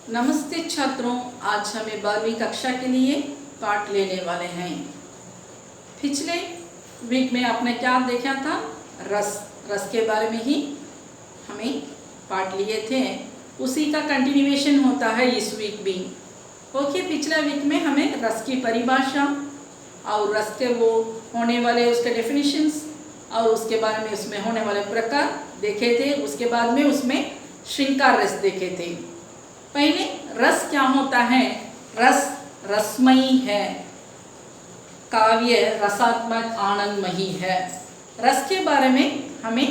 नमस्ते छात्रों, आज हमें 12वीं कक्षा के लिए पाठ लेने वाले हैं। पिछले वीक में आपने क्या देखा था? रस के बारे में ही हमें पाठ लिए थे। उसी का कंटिन्यूएशन होता है इस वीक भी। ओके, पिछले वीक में हमें रस की परिभाषा और रस के वो होने वाले उसके डेफिनेशंस और उसके बारे में उसमें होने वाले प्रकार देखे थे। उसके बाद में उसमें श्रृंगार रस देखे थे। पहले रस क्या होता है? रस रसमयी है, काव्य रसात्मक आनंदमयी है। रस के बारे में हमें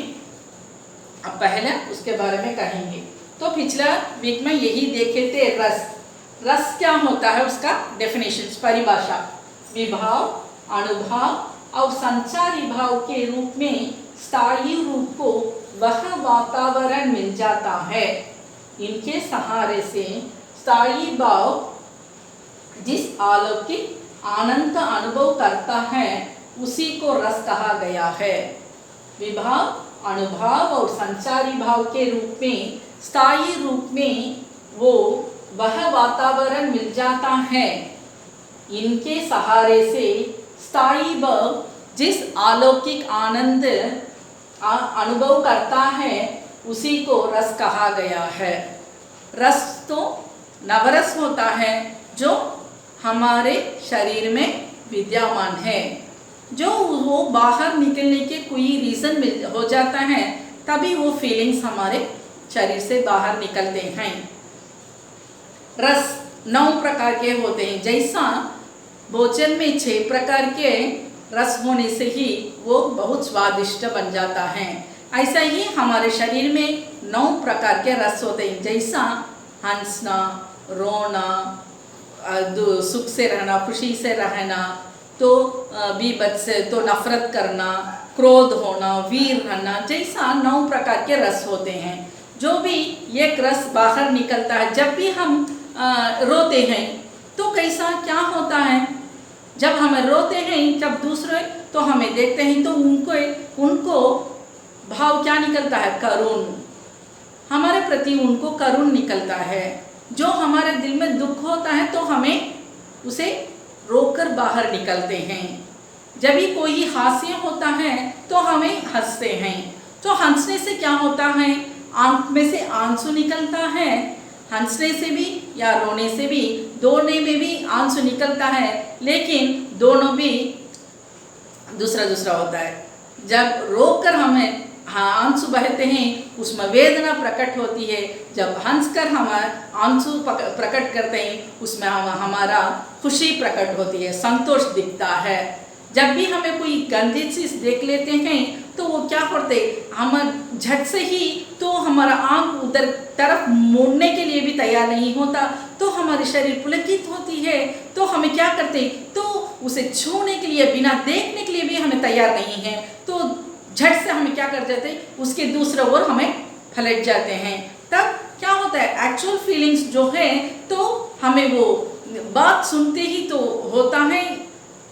अब पहले उसके बारे में कहेंगे। तो पिछला वीक में यही देखे थे। रस क्या होता है, उसका डेफिनेशंस, परिभाषा। विभाव, अणुभाव और संचारी भाव के रूप में स्थायी रूप को वह वातावरण मिल जाता है। इनके सहारे से स्थायी भाव जिस अलौकिक आनंद अनुभव करता है उसी को रस कहा गया है। विभाव, अणुभाव और संचारी भाव के रूप में स्थायी रूप में वह वातावरण मिल जाता है। इनके सहारे से स्थायी भाव जिस अलौकिक आनंद अनुभव करता है उसी को रस कहा गया है। रस तो नवरस होता है जो हमारे शरीर में विद्यमान है। जो वो बाहर निकलने के कोई रीज़न हो जाता है तभी वो फीलिंग्स हमारे शरीर से बाहर निकलते हैं। रस 9 प्रकार के होते हैं। जैसा भोजन में 6 प्रकार के रस होने से ही वो बहुत स्वादिष्ट बन जाता है, ऐसा ही हमारे शरीर में 9 प्रकार के रस होते हैं। जैसा हंसना, रोना, सुख से रहना, खुशी से रहना, तो बीभत्स से तो नफरत करना, क्रोध होना, वीर रहना, जैसा 9 प्रकार के रस होते हैं। जो भी एक रस बाहर निकलता है, जब भी हम रोते हैं तो कैसा क्या होता है? जब हम रोते हैं, जब दूसरे तो हमें देखते हैं तो उनको भाव क्या निकलता है? करुण। हमारे प्रति उनको करुण निकलता है। जो हमारे दिल में दुख होता है तो हमें उसे रोककर बाहर निकलते हैं। जब भी कोई हास्य होता है तो हमें हंसते हैं। तो हंसने से क्या होता है? आंख में से आंसू निकलता है। हंसने से भी या रोने से भी, दोनों में भी आंसू निकलता है, लेकिन दोनों भी दूसरा दूसरा होता है। जब रोकर हमें आंसू बहते हैं उसमें वेदना प्रकट होती है। जब हंसकर हम आंसू प्रकट करते हैं उसमें हमारा खुशी प्रकट होती है, संतोष दिखता है। जब भी हमें कोई गंदी चीज देख लेते हैं तो वो क्या करते, हम झट से ही तो हमारा आंख उधर तरफ मोड़ने के लिए भी तैयार नहीं होता, तो हमारी शरीर पुलकित होती है। तो हमें क्या करते, तो उसे छूने के लिए, बिना देखने के लिए भी हमें तैयार नहीं है, तो झट से हमें क्या कर जाते, उसके दूसरे ओर हमें पलट जाते हैं। तब क्या होता है, एक्चुअल फीलिंग्स जो है तो हमें वो बात सुनते ही तो होता है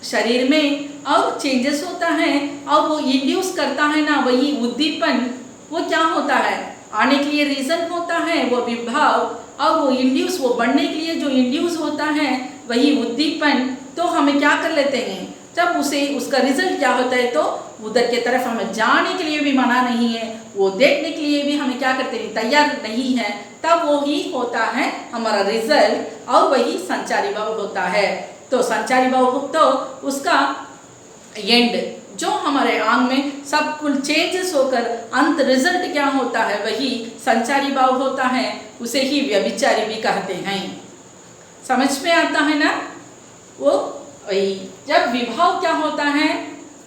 शरीर में और चेंजेस होता है, और वो इंड्यूस करता है ना, वही उद्दीपन, वो क्या होता है, आने के लिए रीज़न होता है वो विभाव, और वो इंड्यूस, वो बढ़ने के लिए जो इंड्यूस होता है वही उद्दीपन। तो हमें क्या कर लेते हैं, जब उसका रिजल्ट क्या होता है, तो उधर के तरफ हमें जाने के लिए भी मना नहीं है, वो देखने के लिए भी हमें क्या करते हैं, तैयार नहीं है। तब वो ही होता है हमारा रिजल्ट, और वही संचारी भाव होता है। तो संचारी भाव तो उसका एंड, जो हमारे आंग में सब कुछ चेंजेस होकर अंत रिजल्ट क्या होता है, वही संचारी भाव होता है। उसे ही व्यभिचारी भी कहते हैं। समझ में आता है ना? वो वही। जब विभाव क्या होता है,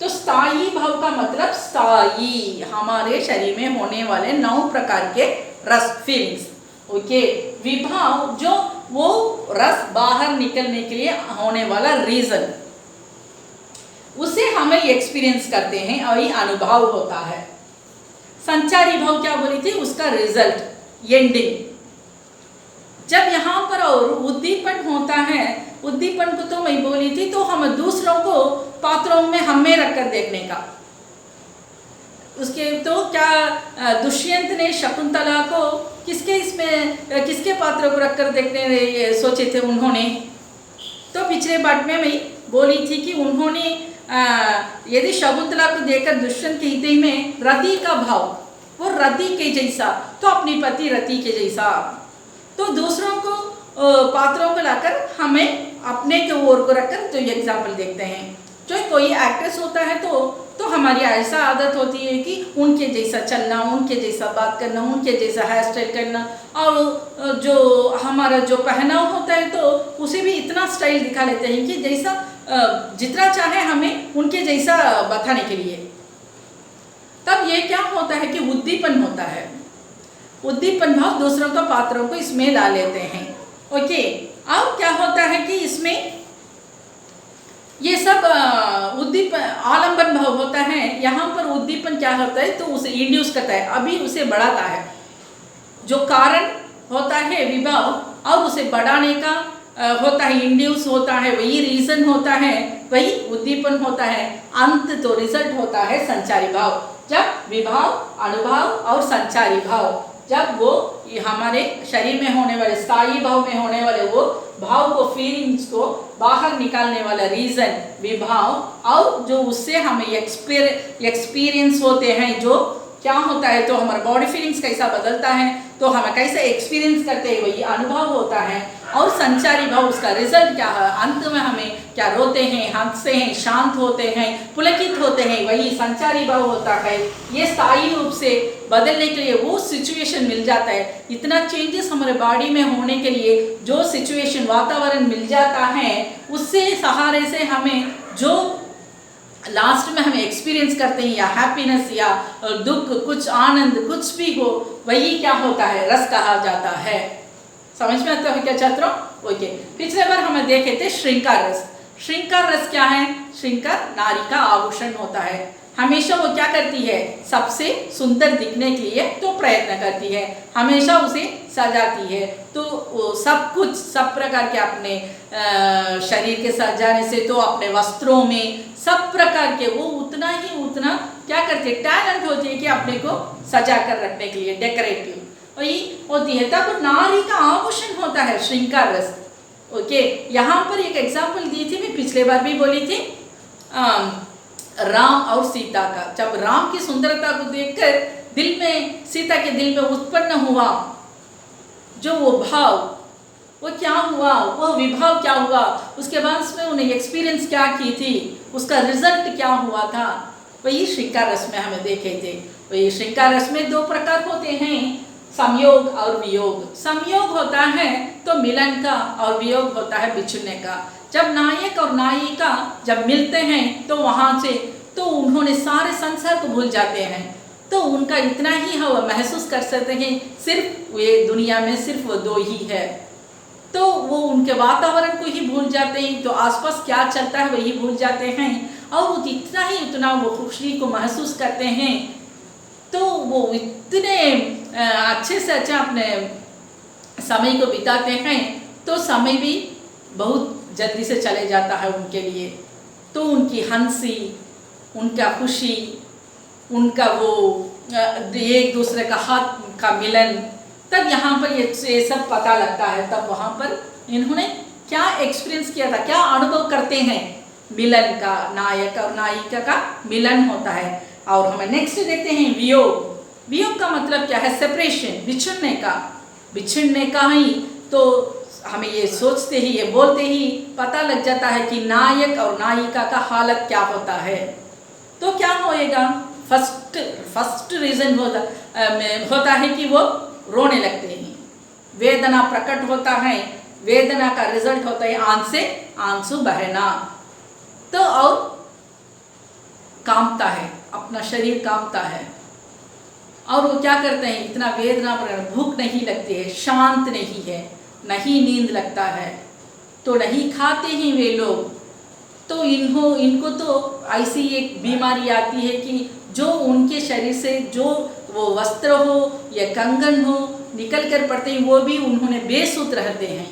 तो स्थायी भाव का मतलब स्थायी, हमारे शरीर में होने वाले 9 प्रकार के रस, फीलिंग्स। ओके, विभाव जो वो रस बाहर निकलने के लिए होने वाला रीजन, उसे हमें एक्सपीरियंस करते हैं और ये अनुभव होता है। संचारी भाव क्या बोली थी, उसका रिजल्ट, एंडिंग। जब यहाँ पर और उद्दीपन होता है, उद्दीपन को तो मैं बोली थी, तो हम दूसरों को पात्रों में हमें रखकर देखने का। उसके तो क्या दुष्यंत ने शकुंतला को किसके पात्रों को रखकर देखने सोचे थे उन्होंने? तो पिछले पाठ में मैं बोली थी कि उन्होंने यदि शकुंतला को देखकर दुष्यंत के हृदय में रति का भाव, वो रति के जैसा, तो अपनी पति रति के जैसा, तो दूसरों को पात्रों को लाकर हमें अपने के ओर को रखकर जो एग्जाम्पल देखते हैं। जो कोई एक्ट्रेस होता है तो हमारी ऐसा आदत होती है कि उनके जैसा चलना, उनके जैसा बात करना, उनके जैसा हेयर स्टाइल करना, और जो हमारा जो पहनाव होता है तो उसे भी इतना स्टाइल दिखा लेते हैं कि जैसा जितना चाहे हमें उनके जैसा बताने के लिए। तब ये क्या होता है कि उद्दीपन होता है, उद्दीपन भाव दूसरों का पात्रों को इसमें ला लेते हैं। ओके, अब क्या होता है कि इसमें ये सब उद्दीपन आलंबन भाव होता है। यहाँ पर उद्दीपन क्या होता है तो उसे इंड्यूस करता है, अभी उसे बढ़ाता है। जो कारण होता है विभाव और उसे बढ़ाने का होता है, इंड्यूस होता है, वही रीजन होता है, वही उद्दीपन होता है। अंत तो रिजल्ट होता है संचारी भाव। जब विभाव, अणुभाव और संचारी भाव, जब वो हमारे शरीर में होने वाले स्थायी भाव में होने वाले वो भाव को, फीलिंग्स को बाहर निकालने वाला रीजन विभाव, और जो उससे हमें एक्सपीरियंस होते हैं, जो क्या होता है तो हमारा बॉडी फीलिंग्स कैसा बदलता है, तो हम कैसे एक्सपीरियंस करते हैं, वही अनुभव होता है। और संचारी भाव उसका रिजल्ट क्या है, अंत में हमें क्या रोते हैं, हंसते हैं, शांत होते हैं, पुलकित होते हैं, वही संचारी भाव होता है। ये स्थायी रूप से बदलने के लिए वो सिचुएशन मिल जाता है। इतना चेंजेस हमारे बॉडी में होने के लिए जो सिचुएशन, वातावरण मिल जाता है, उससे सहारे से हमें जो लास्ट में हम एक्सपीरियंस करते हैं, या हैप्पीनेस या दुख, कुछ आनंद, कुछ भी हो, वही क्या होता है, रस कहा जाता है। समझ में आता है क्या छात्रों? ओके, पिछले बार हमें देखे थे श्रृंगार रस। श्रृंगार रस क्या है? श्रृंगार नारी का आभूषण होता है। हमेशा वो क्या करती है, सबसे सुंदर दिखने के लिए तो प्रयत्न करती है, हमेशा उसे सजाती है। तो सब कुछ, सब प्रकार के अपने शरीर के सजाने से, तो अपने वस्त्रों में सब प्रकार के वो उतना क्या करती है, टैलेंट होती है कि अपने को सजा कर रखने के लिए, डेकोरेटिव वही होती है। तब नारी का आभूषण होता है श्रृंगार रस। ओके, यहाँ पर एक एग्जाम्पल दी थी, मैं पिछले बार भी बोली थी, राम और सीता का। जब राम की सुंदरता को देखकर दिल में, सीता के दिल में उत्पन्न हुआ जो वो भाव, वो क्या हुआ, वो विभाव क्या हुआ, उसके बाद में उन्हें एक्सपीरियंस क्या की थी, उसका रिजल्ट क्या हुआ था, वही श्रृंगार रस में हमें देखे थे। वही श्रृंगार रस में दो प्रकार होते हैं, संयोग और वियोग। संयोग होता है तो मिलन का, और वियोग होता है बिछुड़ने का। जब नायक और नायिका जब मिलते हैं तो वहाँ से तो उन्होंने सारे संसार को भूल जाते हैं, तो उनका इतना ही हम महसूस कर सकते हैं, सिर्फ वे दुनिया में सिर्फ वो दो ही है, तो वो उनके वातावरण को ही भूल जाते हैं, तो आसपास क्या चलता है वही भूल जाते हैं, और इतना वो खुशी को महसूस करते हैं, तो वो इतने अच्छे से अच्छा अपने समय को बिताते हैं, तो समय भी बहुत जल्दी से चले जाता है उनके लिए। तो उनकी हंसी, उनका खुशी, उनका वो एक दूसरे का हाथ का मिलन, तब यहाँ पर ये सब पता लगता है। तब वहाँ पर इन्होंने क्या एक्सपीरियंस किया था, क्या अनुभव करते हैं, मिलन का, नायक और नायिका का मिलन होता है। और हमें नेक्स्ट देखते हैं वियोग। वियोग का मतलब क्या है, सेपरेशन, बिछड़ने का। बिछड़ने का ही तो हमें ये सोचते ही, ये बोलते ही पता लग जाता है कि नायक और नायिका का हालत क्या होता है। तो क्या होएगा, फर्स्ट रीजन होता है कि वो रोने लगते हैं, वेदना प्रकट होता है, वेदना का रिजल्ट होता है आंख से आंसू बहना। तो और कांपता है, अपना शरीर कांपता है, और वो क्या करते हैं, इतना वेदना पर भूख नहीं लगती है, शांत नहीं है, नहीं नींद लगता है, तो नहीं खाते हैं वे लोग। तो इनको तो ऐसी एक बीमारी आती है कि जो उनके शरीर से जो वो वस्त्र हो या कंगन हो निकल कर पड़ते हैं, वो भी उन्होंने बेसुध रहते हैं,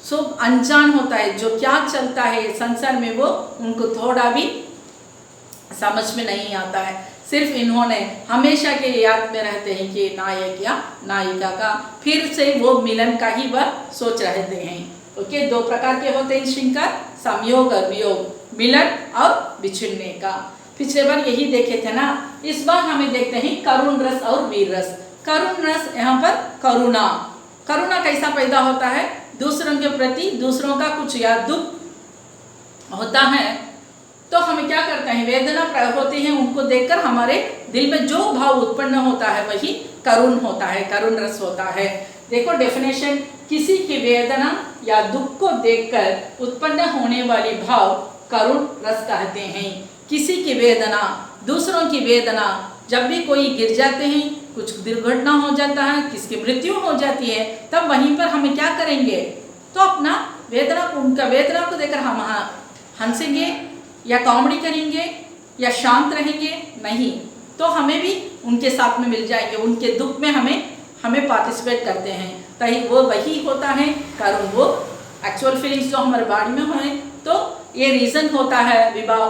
सब अनजान होता है, जो क्या चलता है संसार में वो उनको थोड़ा भी समझ में नहीं आता है। सिर्फ इन्होंने हमेशा के याद में रहते हैं कि नायक या नायिका का फिर से वो मिलन का ही वह सोच रहते हैं। ओके, दो प्रकार के होते हैं श्रृंगार, संयोग और वियोग, मिलन और बिछुड़ने का। पिछले बार यही देखे थे ना। इस बार हमें देखते हैं करुण रस और वीर रस। करुण रस यहाँ पर करुणा। करुणा कैसा पैदा होता है? दूसरों के प्रति दूसरों का कुछ या दुख होता है तो हमें क्या करते हैं, वेदना होती है, उनको देखकर हमारे दिल में जो भाव उत्पन्न होता है वही करुण होता है, करुण रस होता है। देखो डेफिनेशन, किसी की वेदना या दुख को देखकर उत्पन्न होने वाली भाव करुण रस कहते हैं। किसी की वेदना, दूसरों की वेदना, जब भी कोई गिर जाते हैं, कुछ दुर्घटना हो जाता है, किसकी मृत्यु हो जाती है, तब वहीं पर हमें क्या करेंगे, तो अपना वेदना, उनका वेदना को देखकर हम हंसेंगे या कॉमेडी करेंगे या शांत रहेंगे? नहीं, तो हमें भी उनके साथ में मिल जाएंगे, उनके दुख में हमें पार्टिसिपेट करते हैं। तभी वो वही होता है करुण, वो एक्चुअल फीलिंग्स जो हमारे बॉडी में हैं। तो ये रीज़न होता है विवाह,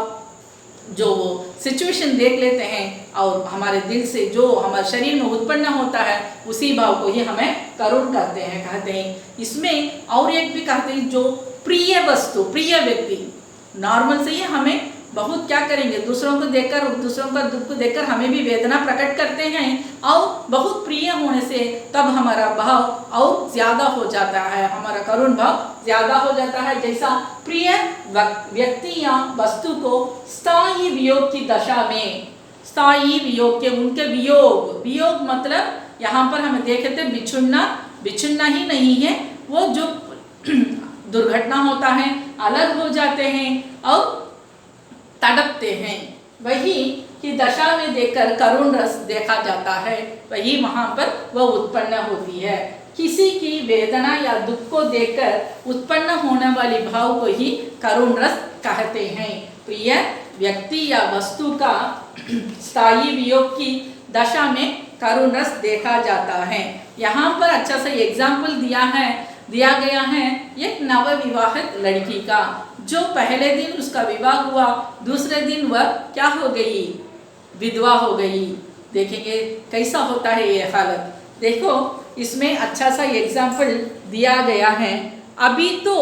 जो वो सिचुएशन देख लेते हैं और हमारे दिल से जो हमारे शरीर में उत्पन्न होता है उसी भाव को ही हमें करुण कहते हैं। इसमें और एक भी कहते हैं, जो प्रिय वस्तु, प्रिय व्यक्ति, नॉर्मल से ही हमें बहुत क्या करेंगे, दूसरों को देखकर, दूसरों का दुख को देखकर हमें भी वेदना प्रकट करते हैं और बहुत प्रिय होने से तब हमारा भाव और ज़्यादा हो जाता है, हमारा करुण भाव ज़्यादा हो जाता है। जैसा प्रिय व्यक्ति या वस्तु को स्थायी वियोग की दशा में, स्थायी वियोग के, उनके वियोग मतलब यहाँ पर हमें देखे थे बिछुड़ना ही नहीं है, वो जो दुर्घटना होता है, अलग हो जाते हैं और तड़पते हैं, वही की दशा में देखकर करुण रस देखा जाता है, वही वहाँ पर वह उत्पन्न होती है। किसी की वेदना या दुख को देखकर उत्पन्न होने वाली भाव को ही करुण रस कहते हैं। तो यह व्यक्ति या वस्तु का स्थायी वियोग की दशा में करुण रस देखा जाता है। यहाँ पर अच्छा सा एग्जाम्पल दिया गया है एक नवविवाहित लड़की का, जो पहले दिन उसका विवाह हुआ, दूसरे दिन वह क्या हो गई, विधवा हो गई। देखेंगे कैसा होता है ये हालत। देखो इसमें अच्छा सा एग्जाम्पल दिया गया है। अभी तो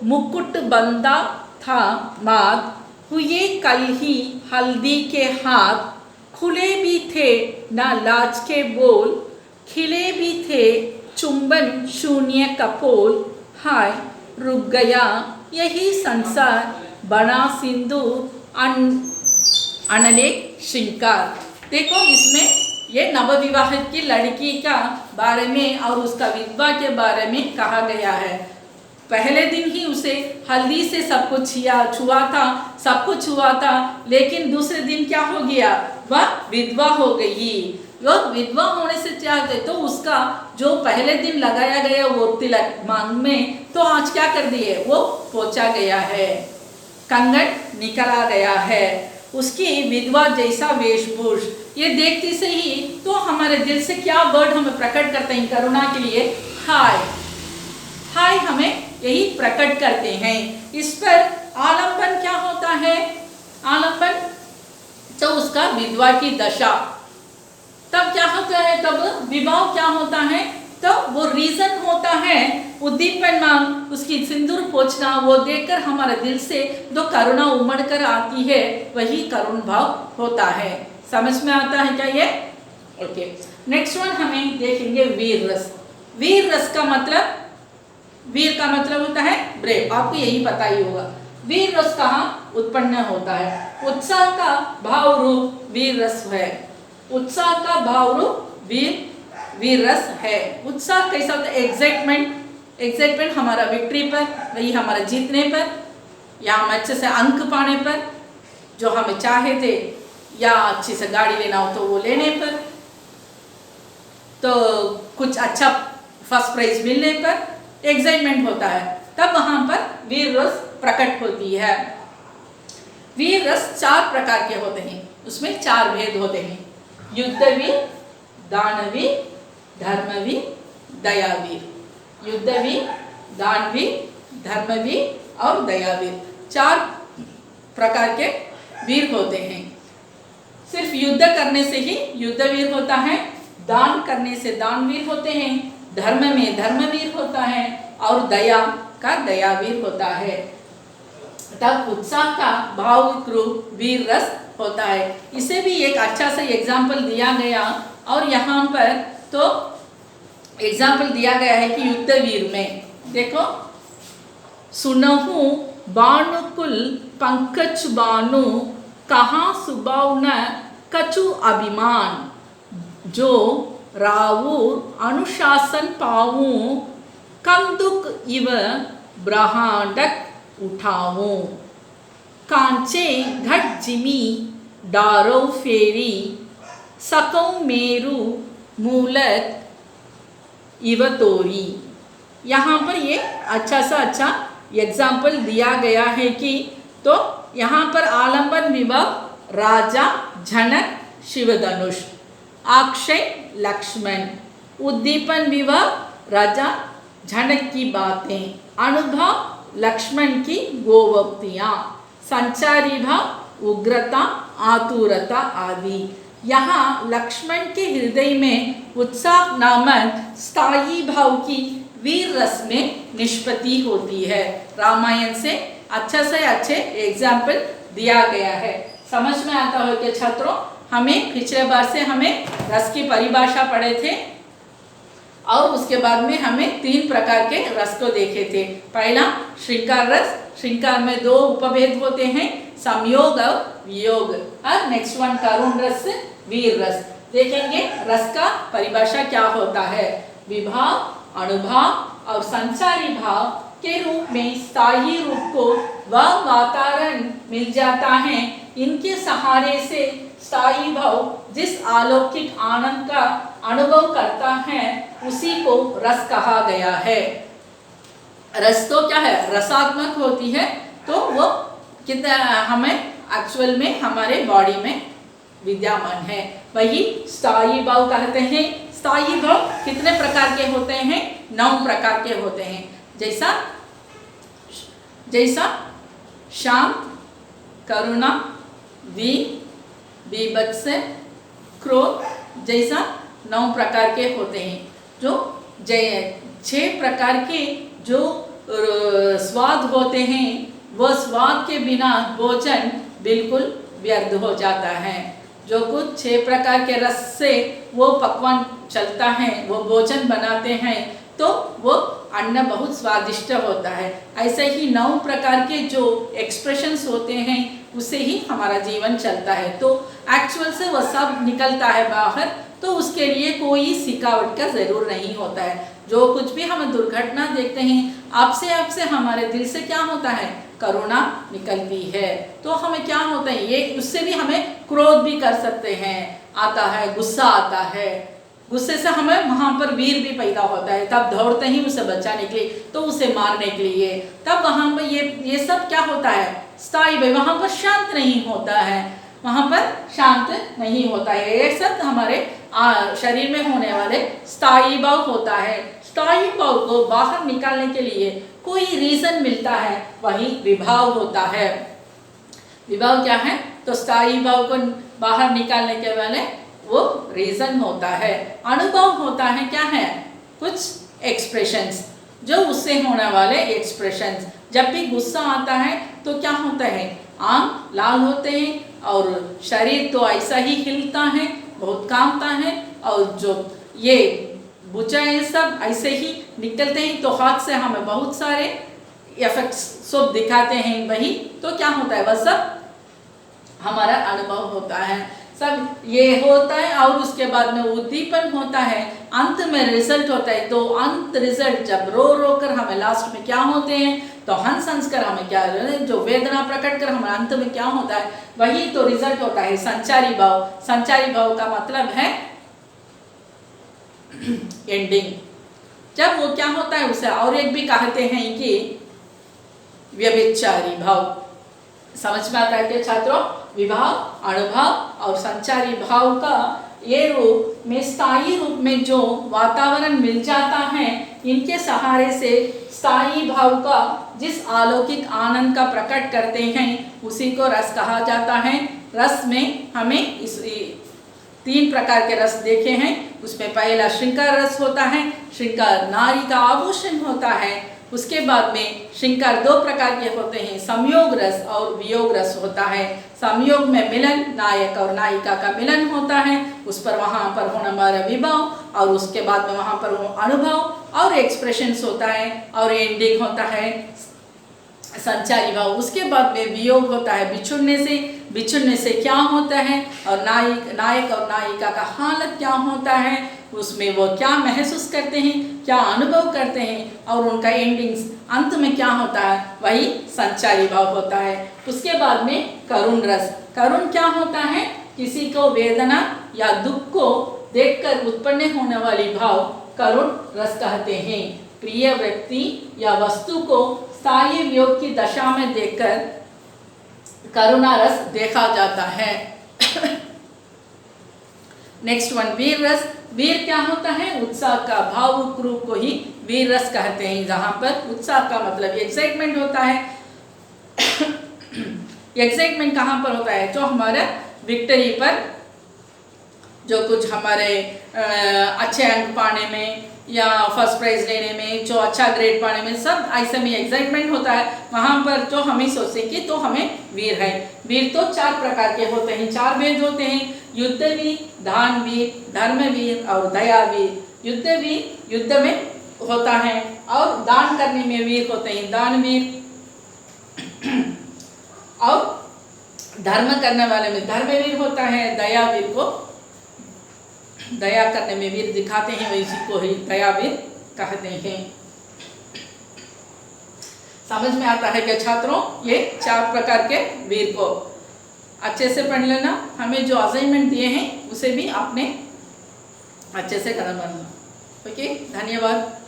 मुकुट बंधा था मात, हुए कल ही हल्दी के हाथ, खुले भी थे ना लाज के बोल, खिले भी थे चुंबन शून्य कपोल, हाय रुक गया यही संसार, बना सिंधु अनले श्रृंगार। देखो इसमें ये नवविवाहित की लड़की का बारे में और उसका विधवा के बारे में कहा गया है। पहले दिन ही उसे हल्दी से सब कुछ छुआ था, लेकिन दूसरे दिन क्या हो गया, वह विधवा हो गई। वह विधवा होने से क्या है, तो उसका जो पहले दिन लगाया गया वो तिलक मांग में, तो आज क्या कर दिए, वो पोंछा गया है, कंगन निकला गया है। उसकी विधवा जैसा वेशभूष ये देखते से ही तो हमारे दिल से क्या वर्ड हमें प्रकट करते हैं करुणा के लिए, हाय हमें यही प्रकट करते हैं। इस पर आलंबन क्या होता है, आलंबन तो उसका विधवा की दशा, तब क्या होता है, तब विवाह क्या होता है, तो वो रीजन होता है उद्दीपन मांग, उसकी सिंदूर पोंछना, वो देखकर हमारे दिल से जो करुणा उमड़ कर आती है वही करुण भाव होता है। समझ में आता है क्या ये? ओके, नेक्स्ट वन हमें देखेंगे वीर रस। वीर रस का मतलब, वीर का मतलब होता है ब्रेव, आपको यही पता ही होगा। वीर रस कहाँ उत्पन्न होता है, उत्साह का भाव रूप वीर रस है, उत्साह का भाव रूप वीर रस है। उत्साह कैसा होता है, एक्साइटमेंट हमारा विक्ट्री पर, वही हमारा जीतने पर, या हम अच्छे से अंक पाने पर, जो हमें चाहे थे, या अच्छी से गाड़ी लेना हो तो वो लेने पर, तो कुछ अच्छा फर्स्ट प्राइज मिलने पर एक्साइटमेंट होता है, तब वहाँ पर वीर रस प्रकट होती है। वीर रस 4 प्रकार के होते हैं, उसमें 4 भेद होते हैं, युद्धवीर, दानवीर, धर्मवीर, दयावीर। युद्धवीर, दानवीर, धर्मवीर और दयावीर, 4 प्रकार के वीर होते हैं। सिर्फ युद्ध करने से ही युद्धवीर होता है, दान करने से दानवीर होते हैं, धर्म में धर्मवीर होता है और दया का दयावीर होता है। तब उत्साह का भावुक रूप वीर रस होता है। इसे भी एक अच्छा सा एग्जाम्पल दिया गया और यहाँ पर तो एग्जाम्पल दिया गया है कि युद्धवीर में देखो, सुनहु बाणुकुल पंकज बानु कहाँ सुबह न कछु अभिमान, जो रावूर अनुशासन पाऊं कंदुक इव ब्रहांडक उठाऊं, कांचे घट जिमी डारो फेरी सकौ मेरू मूलक इव तोरी। यहाँ पर ये अच्छा सा अच्छा एग्जाम्पल दिया गया है कि तो यहाँ पर आलंबन विभव राजा जनक शिवधनुष, अक्षय लक्ष्मण, उद्दीपन विभव राजा जनक की बातें, अनुभव लक्ष्मण की गोवक्तियाँ, संचारी भाव उग्रता आतुरता आदि। यहाँ लक्ष्मण के हृदय में उत्साह नामक स्थायी भाव की वीर रस में निष्पत्ति होती है। रामायण से अच्छा से अच्छे एग्जाम्पल दिया गया है। समझ में आता हो कि छात्रों, हमें पिछले बार से हमें रस की परिभाषा पढ़े थे और उसके बाद में हमें 3 प्रकार के रस को देखे थे। पहला श्रृंगार रस, श्रृंगार में 2 उपभेद होते हैं, संयोग और वियोग। और नेक्स्ट वन करुण रस, वीर रस। देखेंगे रस का परिभाषा क्या होता है। विभाव, अनुभव और संचारी भाव के रूप में स्थायी रूप को वह वातावरण मिल जाता है, इनके सहारे से स्थायी भाव जिस अलौकिक आनंद का अनुभव करता है उसी को रस कहा गया है। रस तो क्या है, रसात्मक होती है, तो वो कितना हमें एक्चुअल में हमारे बॉडी में विद्यमान है, वही स्थायी भाव कहते हैं। स्थायी भाव कितने प्रकार के होते हैं? 9 प्रकार के होते हैं। जैसा शांत, करुणा, बीभत्स, क्रोध, जैसा 9 प्रकार के होते हैं। जो 6 प्रकार के जो स्वाद होते हैं, वह स्वाद के बिना भोजन बिल्कुल व्यर्थ हो जाता है। जो कुछ 6 प्रकार के रस से वो पकवान चलता है, वो भोजन बनाते हैं, तो वो अन्न बहुत स्वादिष्ट होता है। ऐसे ही 9 प्रकार के जो एक्सप्रेशंस होते हैं उससे ही हमारा जीवन चलता है। तो एक्चुअल से वह सब निकलता है बाहर, तो उसके लिए कोई सिखावट का ज़रूर नहीं होता है। जो कुछ भी हम दुर्घटना देखते हैं, आपसे हमारे दिल से क्या होता है? करुणा निकलती है। तो हमें क्या होता है, ये उससे भी हमें क्रोध भी कर सकते हैं, आता है, गुस्सा आता है। गुस्से से हमें वहाँ पर वीर भी पैदा होता है, तब दौड़ते ही उसे बचाने के लिए, तो उसे मारने के लिए। तब वहाँ पर ये सब क्या होता है? स्थायी भाव। वहाँ पर शांत नहीं होता है, वहाँ पर शांत नहीं होता है। ये सब हमारे शरीर में होने वाले स्थायी भाव होता है। स्थायी भाव को बाहर निकालने के लिए कोई रीजन मिलता है, वही विभाव होता है। विभाव क्या है? तो स्थायी भाव को बाहर निकालने के वाले वो रीजन होता है। अनुभव होता है क्या है? कुछ एक्सप्रेशंस, जो उससे होने वाले एक्सप्रेशंस। जब भी गुस्सा आता है तो क्या होता है? आंख लाल होते हैं और शरीर तो ऐसा ही हिलता है, बहुत कांपता है, और जो ये बुचाएं सब ऐसे ही निकलते हैं, तो हाथ से हमें बहुत सारे इफेक्ट्स सब दिखाते हैं। वही तो क्या होता है? वह सब हमारा अनुभव होता है, सब ये होता है। और उसके बाद में उद्दीपन होता है, अंत में रिजल्ट होता है। तो अंत रिजल्ट जब रो कर हमें लास्ट में क्या होते हैं? तो हंस कर हमें क्या, जो वेदना प्रकट कर हमें अंत में क्या होता है? वही तो रिजल्ट होता है संचारी भाव। संचारी भाव का मतलब है एंडिंग। जब वो क्या होता है, उसे और एक भी कहते हैं कि व्यभिचारी भाव। समझ में आता है क्या छात्रों? विभाव, अनुभव और संचारी भाव का ये रूप में, स्थायी रूप में जो वातावरण मिल जाता है, इनके सहारे से स्थायी भाव का जिस अलौकिक आनंद का प्रकट करते हैं, उसी को रस कहा जाता है। रस में हमें इस 3 प्रकार के रस देखे हैं। उसमें पहला श्रृंगार रस होता है, श्रृंगार नारी का आभूषण होता है। उसके बाद में श्रृंगार 2 प्रकार के होते हैं, संयोग रस और वियोग रस होता है। संयोग में मिलन, नायक और नायिका का मिलन होता है, उस पर वहाँ पर होने वाला विभाव और उसके बाद में वहाँ पर अनुभव और एक्सप्रेशंस होता है और एंडिंग होता है संचारी भाव। उसके बाद में वियोग होता है बिछुड़ने से क्या होता है और नायक और नायिका का हालत क्या होता है, उसमें वो क्या महसूस करते हैं, क्या अनुभव करते हैं और उनका एंडिंग्स अंत में क्या होता है, वही संचारी भाव होता है। उसके बाद में करुण रस। करुण क्या होता है, किसी को वेदना या दुख को देखकर उत्पन्न होने वाली भाव करुण रस कहते हैं। प्रिय व्यक्ति या वस्तु को स्थायी वियोग की दशा में देखकर करुणा रस देखा जाता है। नेक्स्ट वन, वीर रस। वीर क्या होता है, उत्साह का भावुक रूप को ही वीर रस कहते हैं, जहाँ पर उत्साह का मतलब एक्साइटमेंट होता है। एक्साइटमेंट कहाँ पर होता है, जो हमारा विक्ट्री पर जो कुछ हमारे अच्छे अंक पाने में या फर्स्ट प्राइज लेने में, जो अच्छा ग्रेड पाने में, सब ऐसे में एक्साइटमेंट होता है। वहाँ पर जो हमें सोचते कि तो हमें वीर है। वीर तो 4 प्रकार के होते हैं, 4 भेद होते हैं, युद्धवीर, दानवीर, धर्मवीर और दयावीर। युद्धवीर युद्ध में होता है और दान करने में वीर होते हैं दानवीर, और धर्म करने वाले में धर्मवीर होता है। दयावीर को दया करने में वीर दिखाते हैं, वैसी को ही दयावीर कहते हैं। समझ में आता है क्या छात्रों, ये 4 प्रकार के वीर को अच्छे से पढ़ लेना। हमें जो असाइनमेंट दिए हैं उसे भी आपने अच्छे से करना। ओके, धन्यवाद।